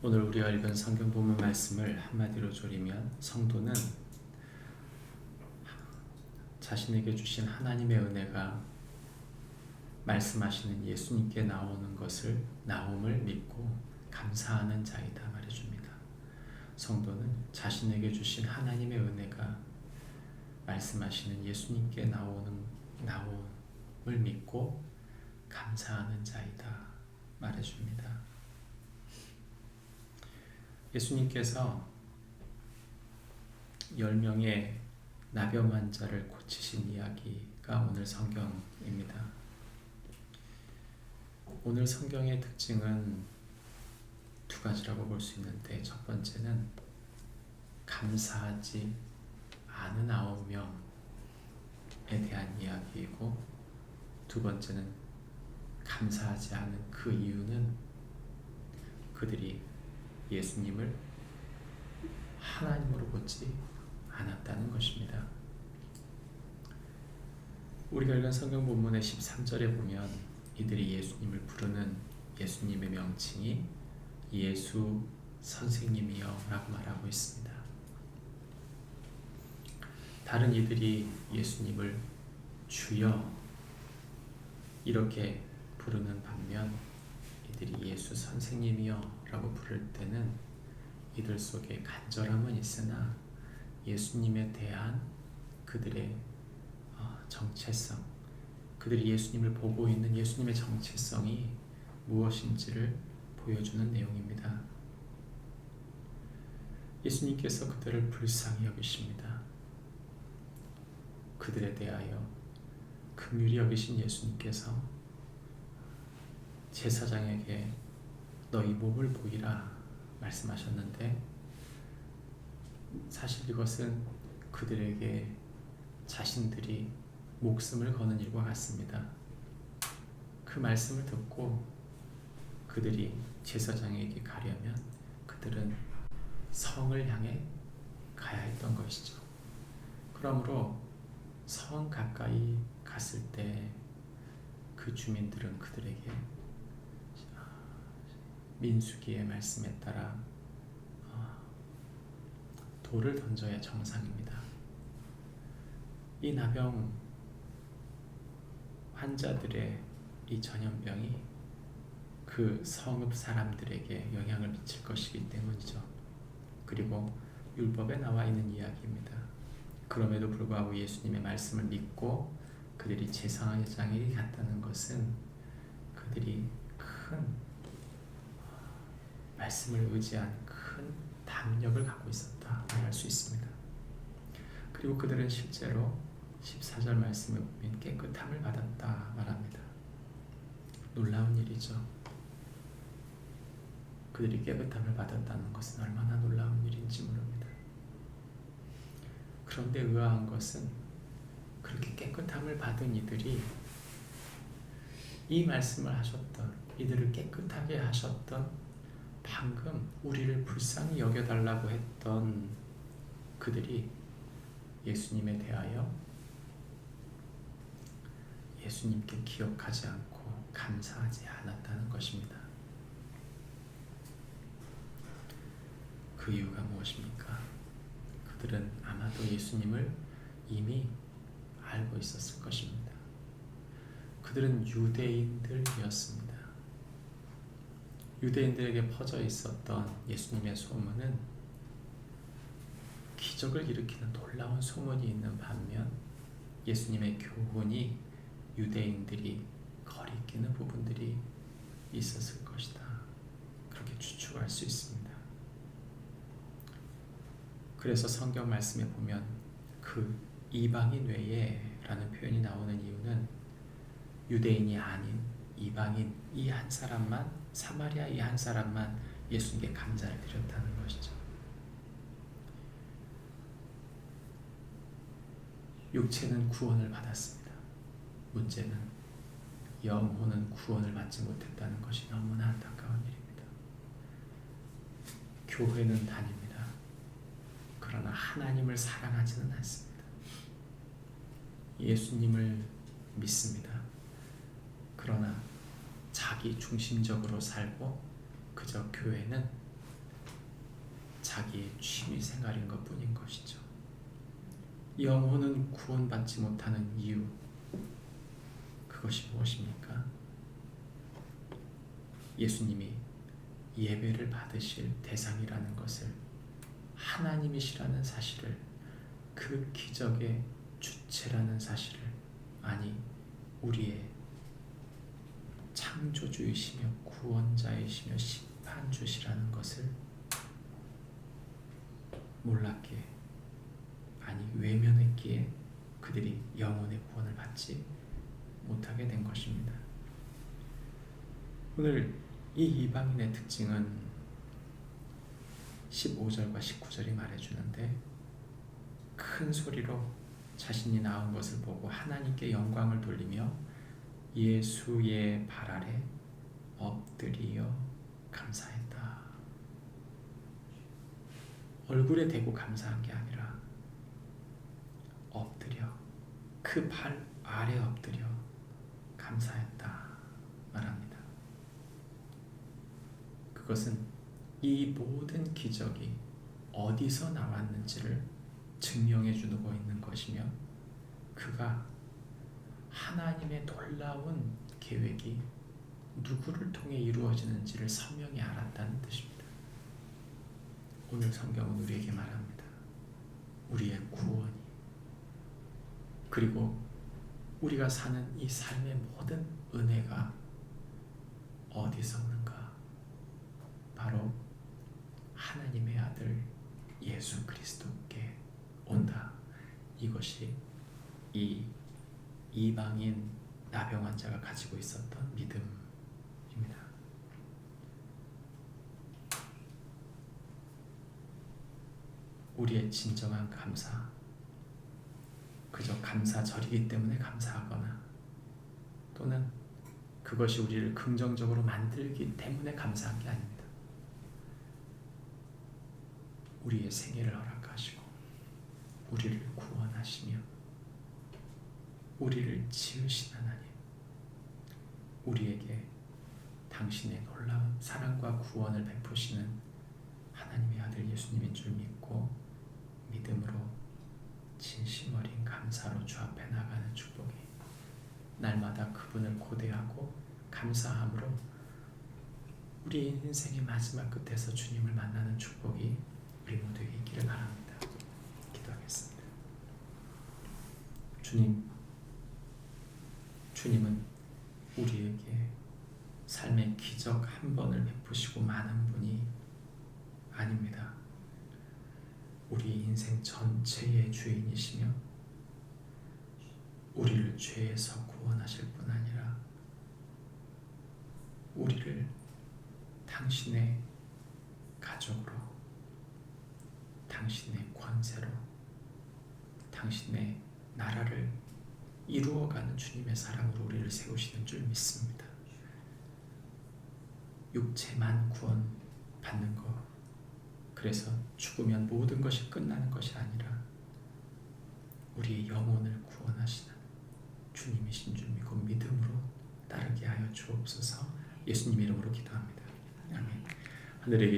오늘 우리가 읽은 성경 본문 말씀을 한마디로 조리면 성도는 자신에게 주신 하나님의 은혜가 말씀하시는 예수님께 나옴을 믿고 감사하는 자이다 말해줍니다. 성도는 자신에게 주신 하나님의 은혜가 말씀하시는 예수님께 나옴을 믿고 감사하는 자이다 말해줍니다. 예수님께서 10명의 나병 환자를 고치신 이야기가 오늘 성경입니다. 오늘 성경의 특징은 두 가지라고 볼 수 있는데, 첫 번째는 감사하지 않은 9명에 대한 이야기이고, 두 번째는 감사하지 않은 그 이유는 그들이 예수님을 하나님으로 보지 않았다는 것입니다. 우리가 읽은 성경 본문의 13절에 보면 이들이 예수님을 부르는 예수님의 명칭이 예수 선생님이여 라고 말하고 있습니다. 다른 이들이 예수님을 주여 이렇게 부르는 반면 이들이 예수 선생님이여 라고 부를 때는 이들 속에 간절함은 있으나 예수님에 대한 그들의 정체성, 그들이 예수님을 보고 있는 예수님의 정체성이 무엇인지를 보여주는 내용입니다. 예수님께서 그들을 불쌍히 여기십니다. 그들에 대하여 긍휼히 여기신 예수님께서 제사장에게 너희 몸을 보이라 말씀하셨는데, 사실 이것은 그들에게 자신들이 목숨을 거는 일과 같습니다. 그 말씀을 듣고 그들이 제사장에게 가려면 그들은 성을 향해 가야 했던 것이죠. 그러므로 성 가까이 갔을 때 그 주민들은 그들에게 민수기의 말씀에 따라 돌을 던져야 정상입니다. 이 나병 환자들의 이 전염병이 그 성읍 사람들에게 영향을 미칠 것이기 때문이죠. 그리고 율법에 나와 있는 이야기입니다. 그럼에도 불구하고 예수님의 말씀을 믿고 그들이 제사장에게 갔다는 것은 그들이 큰 말씀을 의지한 큰 담력을 갖고 있었다 말할 수 있습니다. 그리고 그들은 실제로 14절 말씀에 보면 깨끗함을 받았다 말합니다. 놀라운 일이죠. 그들이 깨끗함을 받았다는 것은 얼마나 놀라운 일인지 모릅니다. 그런데 의아한 것은 그렇게 깨끗함을 받은 이들이 이 말씀을 하셨던, 이들을 깨끗하게 하셨던 방금 우리를 불쌍히 여겨달라고 했던 그들이 예수님에 대하여 예수님께 기억하지 않고 감사하지 않았다는 것입니다. 그 이유가 무엇입니까? 그들은 아마도 예수님을 이미 알고 있었을 것입니다. 그들은 유대인들이었습니다. 유대인들에게 퍼져 있었던 예수님의 소문은 기적을 일으키는 놀라운 소문이 있는 반면 예수님의 교훈이 유대인들이 거리끼는 부분들이 있었을 것이다. 그렇게 추측할 수 있습니다. 그래서 성경 말씀에 보면 그 이방인 외에 라는 표현이 나오는 이유는 유대인이 아닌 이방인 이 한 사람만, 사마리아 이 한 사람만 예수님께 감사를 드렸다는 것이죠. 육체는 구원을 받았습니다. 문제는 영혼은 구원을 받지 못했다는 것이 너무나 안타까운 일입니다. 교회는 다닙니다. 그러나 하나님을 사랑하지는 않습니다. 예수님을 믿습니다. 그러나 자기 중심적으로 살고 그저 교회는 자기의 취미 생활인 것 뿐인 것이죠. 영혼은 구원받지 못하는 이유, 그것이 무엇입니까? 예수님이 예배를 받으실 대상이라는 것을, 하나님이시라는 사실을, 그 기적의 주체라는 사실을, 아니 우리의 창조주이시며 구원자이시며 심판주시라는 것을 몰랐기에, 아니 외면했기에 그들이 영혼의 구원을 받지 못하게 된 것입니다. 오늘 이 이방인의 특징은 15절과 19절이 말해주는데, 큰 소리로 자신이 낳은 것을 보고 하나님께 영광을 돌리며 예수의 발 아래 엎드리어 감사했다. 얼굴에 대고 감사한 게 아니라 엎드려, 그 발 아래 엎드려 감사했다 말합니다. 그것은 이 모든 기적이 어디서 나왔는지를 증명해 주고 있는 것이며, 그가 하나님의 놀라운 계획이 누구를 통해 이루어지는지를 선명히 알았다는 뜻입니다. 오늘 성경은 우리에게 말합니다. 우리의 구원이, 그리고 우리가 사는 이 삶의 모든 은혜가 어디서 오는가? 바로 하나님의 아들 예수 그리스도께 온다. 이것이 이 이방인 나병 환자가 가지고 있었던 믿음입니다. 우리의 진정한 감사, 그저 감사절이기 때문에 감사하거나, 또는 그것이 우리를 긍정적으로 만들기 때문에 감사한 게 아닙니다. 우리의 생애를 허락하시고 우리를 구원하시며 우리를 지으신 하나님, 우리에게 당신의 놀라운 사랑과 구원을 베푸시는 하나님의 아들 예수님인 줄 믿고 믿음으로 진심 어린 감사로 주 앞에 나가는 축복이, 날마다 그분을 고대하고 감사함으로 우리 인생의 마지막 끝에서 주님을 만나는 축복이 우리 모두에게 있기를 바랍니다. 기도하겠습니다. 주님은 우리에게 삶의 기적 한 번을 베푸시고 마는 분이 아닙니다. 우리 인생 전체의 주인이시며 우리를 죄에서 구원하실 뿐 아니라 우리를 당신의 가족으로, 당신의 권세로, 당신의 나라를 이루어가는 주님의 사랑으로 우리를 세우시는 줄 믿습니다. 육체만 구원 받는 것, 그래서 죽으면 모든 것이 끝나는 것이 아니라 우리의 영혼을 구원하시는 주님이신 줄 믿고 믿음으로 따르게 하여 주옵소서. 예수님의 이름으로 기도합니다. 아멘. 하늘에